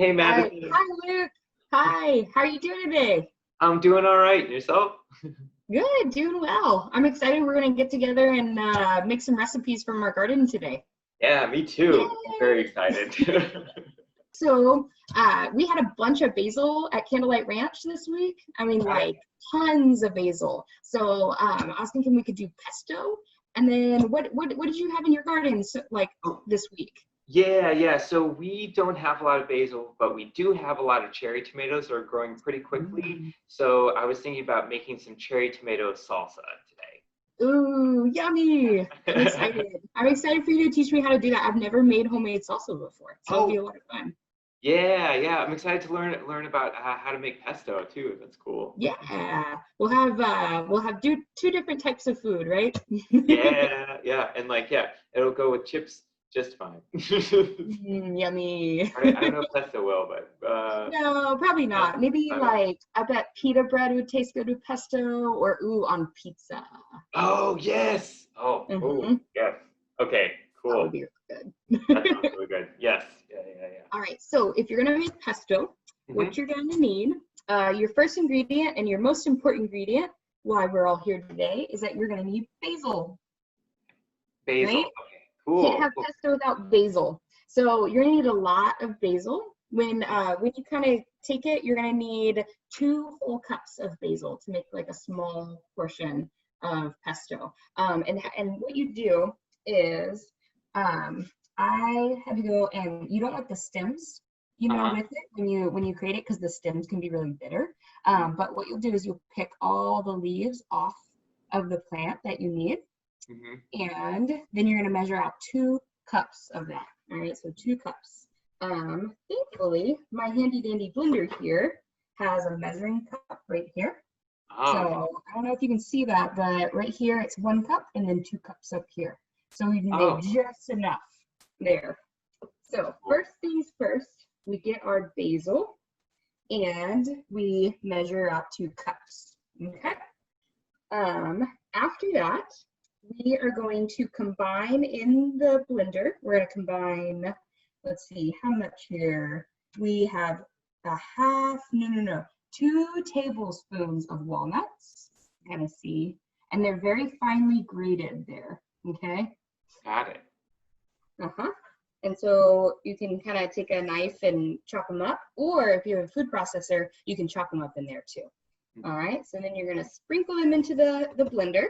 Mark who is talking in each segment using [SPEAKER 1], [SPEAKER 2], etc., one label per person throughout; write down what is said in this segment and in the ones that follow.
[SPEAKER 1] Hey,
[SPEAKER 2] All right.
[SPEAKER 1] Madison.
[SPEAKER 2] Hi, Luke. Hi. How are you doing today?
[SPEAKER 1] I'm doing all right. Yourself?
[SPEAKER 2] Good, doing well. I'm excited. We're going to get together and make some recipes from our garden today.
[SPEAKER 1] Yeah, me too. I'm very excited.
[SPEAKER 2] So we had a bunch of basil at Candlelight Ranch this week. I mean, like tons of basil. So I was thinking we could do pesto. And then what did you have in your garden like this week?
[SPEAKER 1] Yeah. So we don't have a lot of basil, but we do have a lot of cherry tomatoes that are growing pretty quickly. So I was thinking about making some cherry tomato salsa today.
[SPEAKER 2] Ooh, yummy. I'm excited. I'm excited for you to teach me how to do that. I've never made homemade salsa before, so it'll be a lot of fun.
[SPEAKER 1] Yeah. I'm excited to learn about how to make pesto too. That's cool.
[SPEAKER 2] Yeah, we'll have two different types of food, right?
[SPEAKER 1] Yeah, and it'll go with chips just fine.
[SPEAKER 2] Yummy.
[SPEAKER 1] I don't know if pesto will, but
[SPEAKER 2] No, probably not. Maybe like I bet pita bread would taste good with pesto, or ooh, on pizza.
[SPEAKER 1] Oh yes. Oh yes. Okay,
[SPEAKER 2] That would
[SPEAKER 1] cool.
[SPEAKER 2] be good.
[SPEAKER 1] That sounds really good. Yes. Yeah.
[SPEAKER 2] All right, so if you're gonna make pesto, what you're gonna need, your first ingredient and your most important ingredient, why we're all here today, is that you're gonna need basil.
[SPEAKER 1] Basil.
[SPEAKER 2] Right?
[SPEAKER 1] Okay. Cool.
[SPEAKER 2] Can't have pesto without basil. So you're gonna need a lot of basil. When you kind of take it, you're gonna need 2 whole cups of basil to make like a small portion of pesto. And what you do is, I have to go, and you don't want the stems, with it when you create it, because the stems can be really bitter. But what you'll do is you'll pick all the leaves off of the plant that you need. And then you're going to measure out 2 cups of that. All right, so 2 cups. Thankfully, my handy dandy blender here has a measuring cup right here. So I don't know if you can see that, but right here it's 1 cup and then 2 cups up here. So we made just enough there. So first things first, we get our basil and we measure out 2 cups. Okay. After that, we are going to combine in the blender. We're going to combine, let's see, how much here? We have 2 tablespoons of walnuts. Kind of see, and they're very finely grated there. Okay.
[SPEAKER 1] Got it.
[SPEAKER 2] And so you can kind of take a knife and chop them up, or if you have a food processor, you can chop them up in there too. All right. So then you're going to sprinkle them into the blender.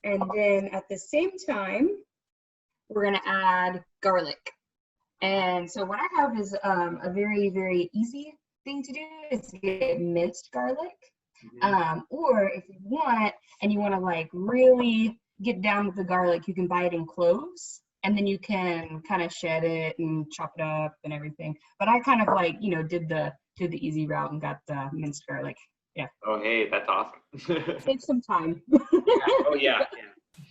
[SPEAKER 2] And then at the same time, we're going to add garlic. And so what I have is a very, very easy thing to do is to get minced garlic. Or if you want, and you want to like really get down with the garlic, you can buy it in cloves. And then you can kind of shed it and chop it up and everything. But I kind of like, did the easy route and got the minced garlic. Yeah.
[SPEAKER 1] Oh, hey, that's awesome.
[SPEAKER 2] Save some time.
[SPEAKER 1] Yeah.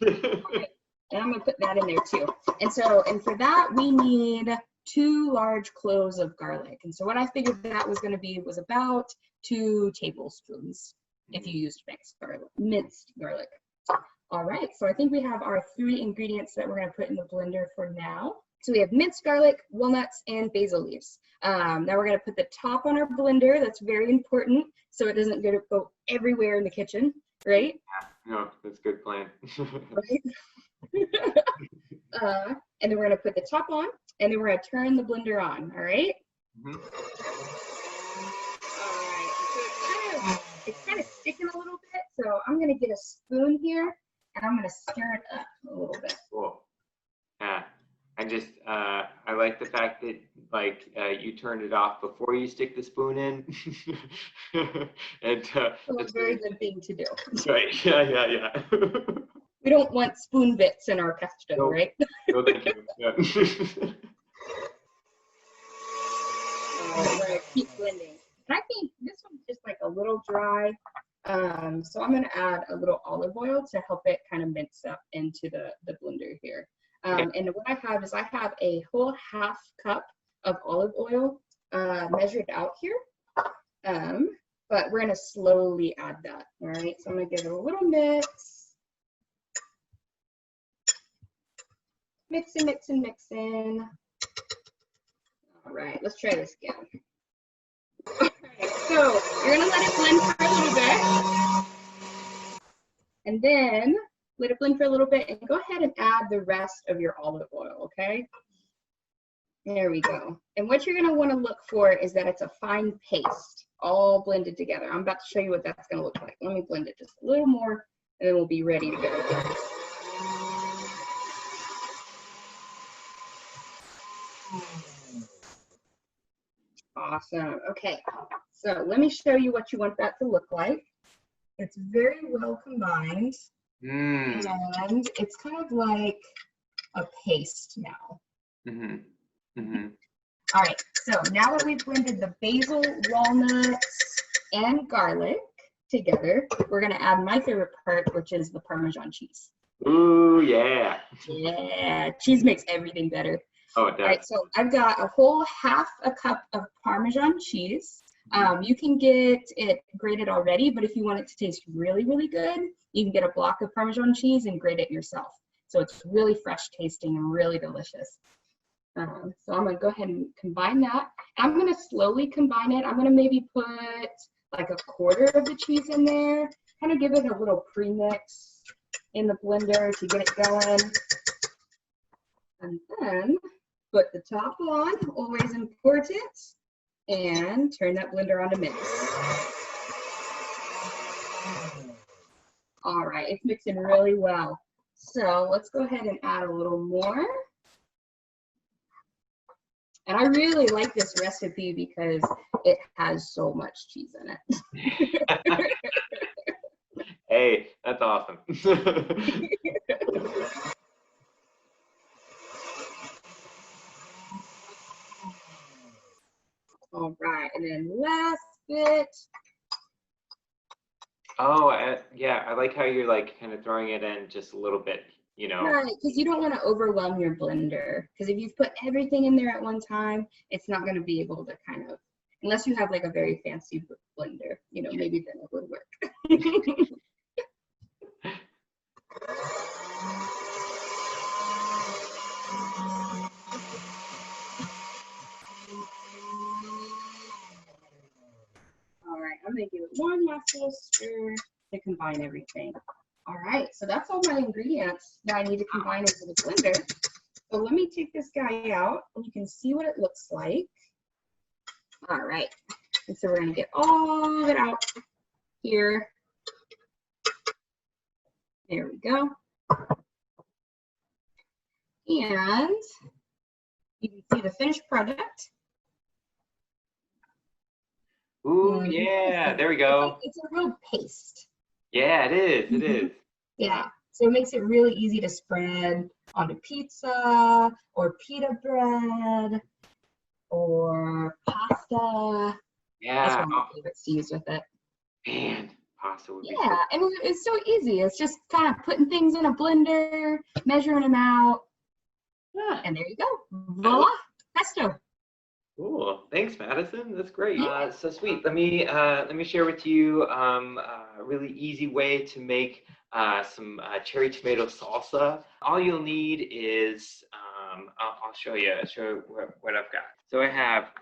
[SPEAKER 2] Okay. And I'm gonna put that in there too. And for that, we need 2 large cloves of garlic. And so what I figured that was gonna be was about 2 tablespoons if you used minced garlic. All right, so I think we have our 3 ingredients that we're gonna put in the blender for now. So we have minced garlic, walnuts, and basil leaves. Now we're gonna put the top on our blender. That's very important, so it doesn't go everywhere in the kitchen, right?
[SPEAKER 1] No, that's a good plan.
[SPEAKER 2] Right? And then we're gonna put the top on, and then we're gonna turn the blender on, all right? All right, so it's kind of sticking a little bit, so I'm gonna get a spoon here, and I'm gonna stir it up a little bit.
[SPEAKER 1] Cool. Yeah. I like the fact that you turned it off before you stick the spoon in. And
[SPEAKER 2] It's a very good thing to do.
[SPEAKER 1] Right. Yeah.
[SPEAKER 2] We don't want spoon bits in our pesto, right?
[SPEAKER 1] No, thank you. Yeah.
[SPEAKER 2] We're gonna keep blending. And I think this one's just like a little dry. So I'm gonna add a little olive oil to help it kind of mix up into the blender here. And what I have is a whole half cup of olive oil measured out here. But we're gonna slowly add that. All right, so I'm gonna give it a little mix. Mixing. All right, let's try this again. All right, so you're gonna let it blend for a little bit, and then let it blend for a little bit, and go ahead and add the rest of your olive oil, okay? There we go. And what you're gonna wanna look for is that it's a fine paste, all blended together. I'm about to show you what that's gonna look like. Let me blend it just a little more, and then we'll be ready to go. Awesome. Okay, so let me show you what you want that to look like. It's very well combined, and it's kind of like a paste now. All right, so now that we've blended the basil, walnuts, and garlic together, we're gonna add my favorite part, which is the Parmesan cheese.
[SPEAKER 1] Ooh, yeah.
[SPEAKER 2] Yeah, cheese makes everything better.
[SPEAKER 1] Oh, it does.
[SPEAKER 2] All right, so I've got a whole half a cup of Parmesan cheese. You can get it grated already, but if you want it to taste really, really good, you can get a block of Parmesan cheese and grate it yourself. So it's really fresh tasting and really delicious. So I'm gonna go ahead and combine that. I'm gonna slowly combine it. I'm gonna maybe put like a quarter of the cheese in there, kind of give it a little pre-mix in the blender to get it going. And then put the top on, always important, and turn that blender on to mix. All right, it's mixing really well. So let's go ahead and add a little more. And I really like this recipe because it has so much cheese in it.
[SPEAKER 1] Hey, that's awesome.
[SPEAKER 2] All right, and then last bit.
[SPEAKER 1] Oh, yeah, I like how you're like kind of throwing it in just a little bit, you know.
[SPEAKER 2] Right, because you don't want to overwhelm your blender. Because if you've put everything in there at one time, it's not going to be able to kind of, unless you have like a very fancy blender, you know, maybe then it would work. All right, I'm gonna give it one last little stir to combine everything. All right, so that's all my ingredients that I need to combine into the blender. So let me take this guy out and you can see what it looks like. All right, and so we're gonna get all of it out here. There we go. And you can see the finished product.
[SPEAKER 1] Ooh, yeah, there we go.
[SPEAKER 2] It's a real paste.
[SPEAKER 1] Yeah, it is, it is.
[SPEAKER 2] Yeah, so it makes it really easy to spread onto pizza or pita bread or pasta. That's
[SPEAKER 1] Yeah,
[SPEAKER 2] one of my favorites to use with it.
[SPEAKER 1] man, pasta would be
[SPEAKER 2] Yeah, and it's so easy. It's just kind of putting things in a blender, measuring them out, and there you go. Voila, pesto.
[SPEAKER 1] Cool. Thanks, Madison. That's great.
[SPEAKER 2] Yeah.
[SPEAKER 1] So sweet. Let me share with you a really easy way to make some cherry tomato salsa. All you'll need is I'll show you what I've got. So I have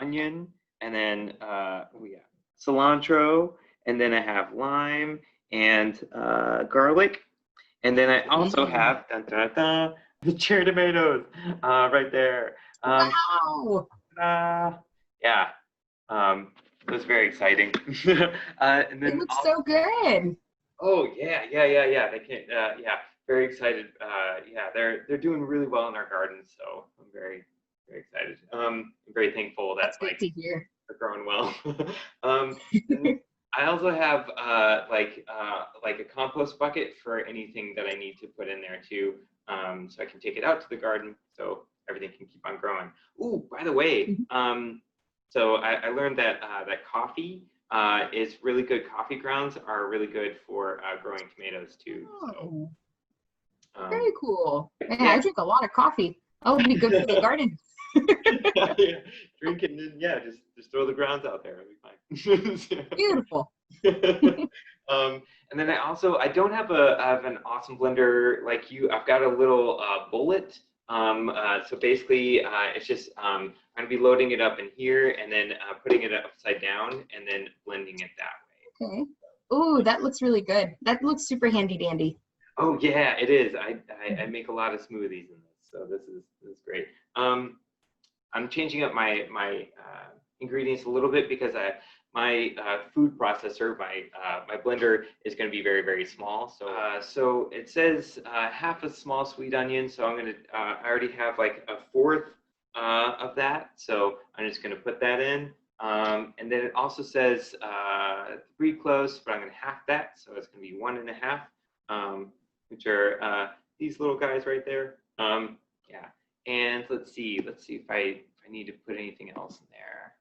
[SPEAKER 1] onion, and then cilantro, and then I have lime and garlic, and then I also have the cherry tomatoes right there.
[SPEAKER 2] Wow.
[SPEAKER 1] Yeah, it was very exciting. And then
[SPEAKER 2] It looks so good.
[SPEAKER 1] oh yeah. They can very excited. Yeah, they're doing really well in our garden, so I'm very excited. I'm very thankful that
[SPEAKER 2] That's great to hear.
[SPEAKER 1] they're growing well. I also have like a compost bucket for anything that I need to put in there too, so I can take it out to the garden so everything can keep on growing. Ooh, by the way, so I learned that that coffee is really good. Coffee grounds are really good for growing tomatoes too.
[SPEAKER 2] Oh,
[SPEAKER 1] So,
[SPEAKER 2] very cool. Yeah, I drink a lot of coffee. That would be good for the garden.
[SPEAKER 1] yeah, drink it and then, yeah, just throw the grounds out there. It'll be fine.
[SPEAKER 2] Beautiful.
[SPEAKER 1] And then I don't have an awesome blender like you. I've got a little bullet So basically, it's just I'm going to be loading it up in here and then putting it upside down and then blending it that way.
[SPEAKER 2] Okay. Ooh, that looks really good. That looks super handy dandy.
[SPEAKER 1] Oh yeah, it is. I make a lot of smoothies in this, so this is great. I'm changing up my ingredients a little bit because my food processor, my blender is going to be very small. So it says half a small sweet onion. So I'm gonna I already have like a fourth of that. So I'm just gonna put that in. And then it also says 3 cloves, but I'm gonna half that. So it's gonna be 1.5, which are these little guys right there. Yeah. And let's see if I need to put anything else in there.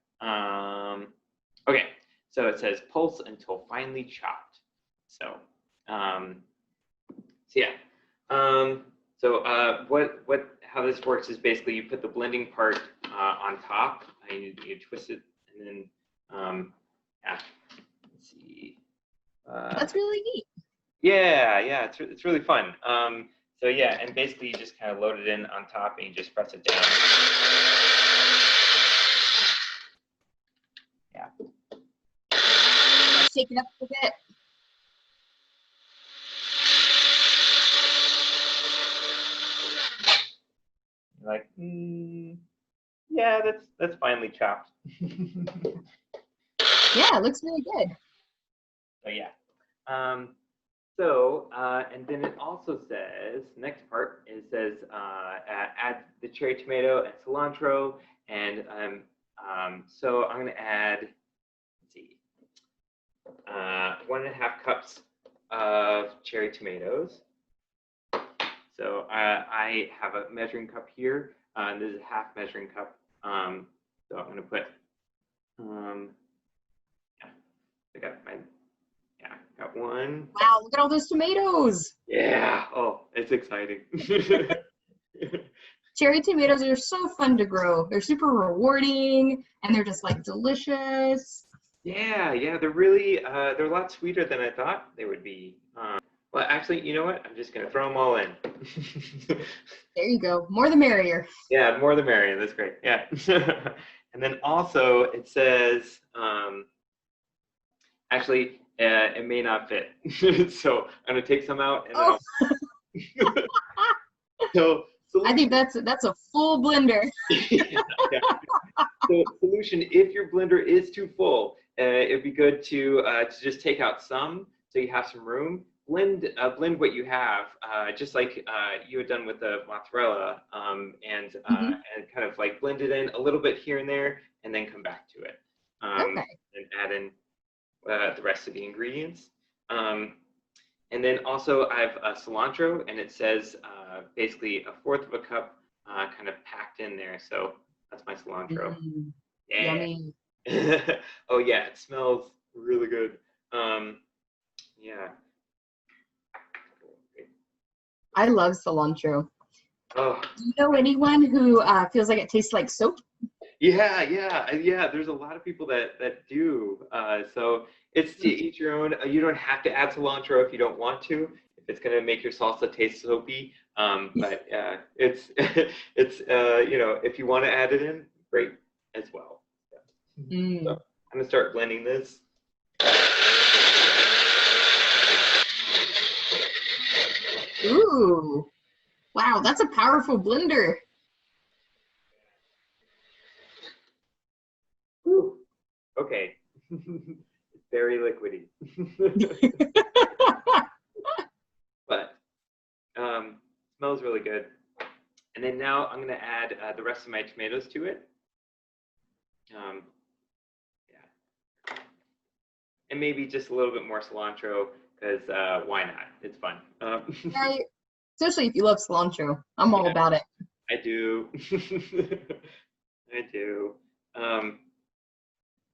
[SPEAKER 1] Okay, so it says pulse until finely chopped. So, yeah. How this works is basically you put the blending part on top. You twist it, and then yeah. Let's see.
[SPEAKER 2] That's really neat.
[SPEAKER 1] Yeah, it's really fun. So yeah, and basically you just kind of load it in on top and you just press it down. Yeah.
[SPEAKER 2] Shake it up a bit.
[SPEAKER 1] You're like, yeah, that's finely chopped.
[SPEAKER 2] Yeah, it looks really good.
[SPEAKER 1] So yeah. And then it also says, next part, it says add the cherry tomato and cilantro, and so I'm going to add, let's see, 1.5 cups of cherry tomatoes. So I have a measuring cup here. This is a half measuring cup. So I'm going to put, yeah, got one.
[SPEAKER 2] Wow, look at all those tomatoes.
[SPEAKER 1] Yeah, oh, it's exciting.
[SPEAKER 2] Cherry tomatoes are so fun to grow. They're super rewarding and they're just like delicious.
[SPEAKER 1] Yeah, they're really, they're a lot sweeter than I thought they would be. Well, actually, you know what? I'm just going to throw them all in.
[SPEAKER 2] There you go. More the merrier.
[SPEAKER 1] Yeah, more the merrier. That's great. Yeah. And then also it says, actually, it may not fit. So I'm going to take some out. And so
[SPEAKER 2] I think that's a full blender.
[SPEAKER 1] Yeah. So solution, if your blender is too full, it'd be good to just take out some so you have some room. Blend what you have, just like you had done with the mozzarella, and kind of like blend it in a little bit here and there, and then come back to it. And add in the rest of the ingredients. And then also I have cilantro, and it says basically 1/4 cup kind of packed in there. So that's my cilantro. Yeah.
[SPEAKER 2] Yummy.
[SPEAKER 1] Oh yeah, it smells really good. Yeah.
[SPEAKER 2] I love cilantro.
[SPEAKER 1] Oh.
[SPEAKER 2] Do you know anyone who feels like it tastes like soap?
[SPEAKER 1] Yeah. There's a lot of people that do. So it's to each your own. You don't have to add cilantro if you don't want to. If it's gonna make your salsa taste soapy. But it's if you want to add it in, great as well. Yeah. So I'm gonna start blending this.
[SPEAKER 2] Ooh, wow, that's a powerful blender.
[SPEAKER 1] Ooh. Okay. It's very liquidy. But smells really good. And then now I'm going to add the rest of my tomatoes to it. Yeah. And maybe just a little bit more cilantro, because why not? It's fun.
[SPEAKER 2] Right. Especially if you love cilantro. I'm all about it.
[SPEAKER 1] I do. I do.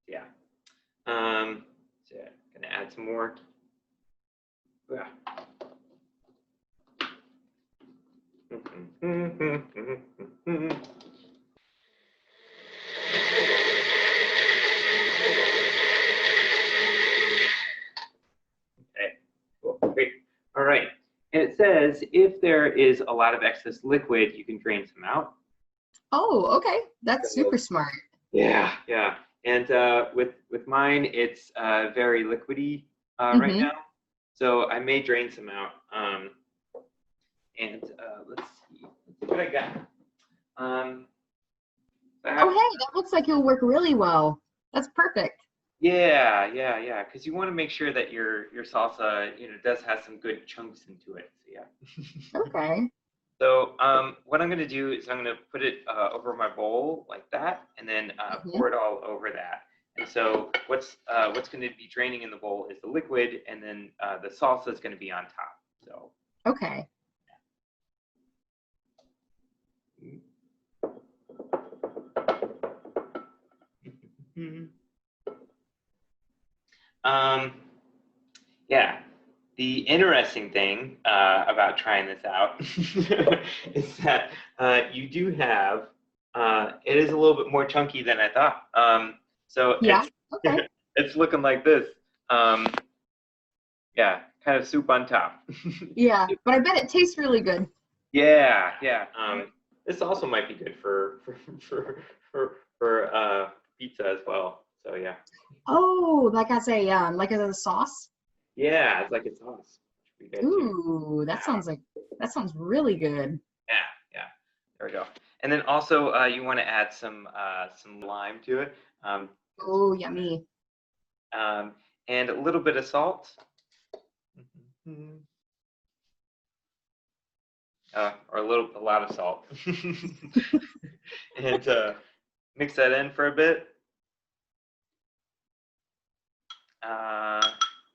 [SPEAKER 1] Yeah. So I'm going to add some more. Yeah. Okay, cool, great. All right, and it it says if there is a lot of excess liquid, you can drain some out.
[SPEAKER 2] Oh, okay. That's super smart.
[SPEAKER 1] Yeah, yeah. And with mine, it's very liquidy right now. So I may drain some out. And let's see what I got. Oh,
[SPEAKER 2] hey, that looks like it'll work really well. That's perfect.
[SPEAKER 1] Yeah. Because you want to make sure that your salsa, does have some good chunks into it. So yeah.
[SPEAKER 2] Okay.
[SPEAKER 1] So what I'm going to do is I'm going to put it over my bowl like that, and then pour it all over that. And so what's going to be draining in the bowl is the liquid, and then the salsa is going to be on top. So.
[SPEAKER 2] Okay.
[SPEAKER 1] Yeah. The interesting thing about trying this out is that you do have, it is a little bit more chunky than I thought. So
[SPEAKER 2] yeah, okay.
[SPEAKER 1] It's looking like this. Yeah, kind of soup on top.
[SPEAKER 2] Yeah, but I bet it tastes really good.
[SPEAKER 1] Yeah. This also might be good for pizza as well. So yeah.
[SPEAKER 2] Oh, like as a sauce?
[SPEAKER 1] Yeah, it's like a sauce.
[SPEAKER 2] Ooh, that sounds really good.
[SPEAKER 1] Yeah. There we go. And then also you want to add some lime to it.
[SPEAKER 2] Oh, yummy.
[SPEAKER 1] And a little bit of salt. Or a lot of salt. And mix that in for a bit.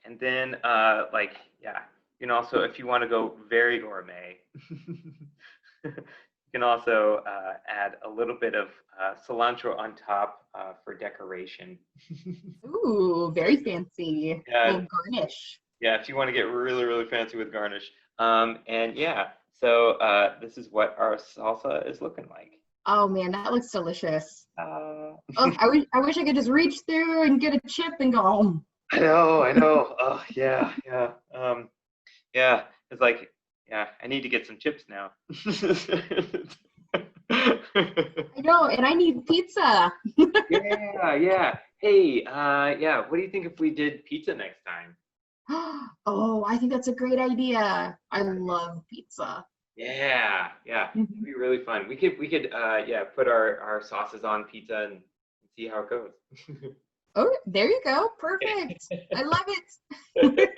[SPEAKER 1] And then you can also, if you want to go very gourmet, you can also add a little bit of cilantro on top for decoration.
[SPEAKER 2] Ooh, very fancy. A little garnish.
[SPEAKER 1] Yeah, if you want to get really, really fancy with garnish. And yeah, so this is what our salsa is looking like.
[SPEAKER 2] Oh man, that looks delicious. Oh, I wish I could just reach through and get a chip and go home.
[SPEAKER 1] I know. Oh, yeah. Yeah, it's like, yeah, I need to get some chips now.
[SPEAKER 2] I know, and I need pizza.
[SPEAKER 1] Yeah. Hey, yeah, what do you think if we did pizza next time?
[SPEAKER 2] Oh, I think that's a great idea. I love pizza.
[SPEAKER 1] Yeah. It'd be really fun. We could put our sauces on pizza and see how it goes.
[SPEAKER 2] Oh, there you go. Perfect. I love it.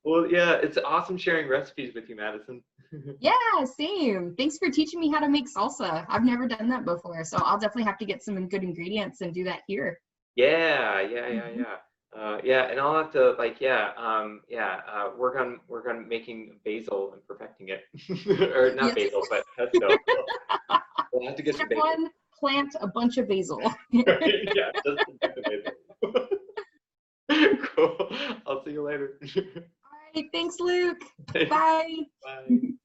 [SPEAKER 1] Well, yeah, it's awesome sharing recipes with you, Madison.
[SPEAKER 2] Yeah, same. Thanks for teaching me how to make salsa. I've never done that before, so I'll definitely have to get some good ingredients and do that here.
[SPEAKER 1] Yeah. And I'll have to work on making basil and perfecting it, or not basil, but pesto. We'll have to get some basil.
[SPEAKER 2] Step 1, plant a bunch of basil.
[SPEAKER 1] Yeah, just the basil. Cool. I'll see you later.
[SPEAKER 2] All right, thanks, Luke. Bye.
[SPEAKER 1] Bye.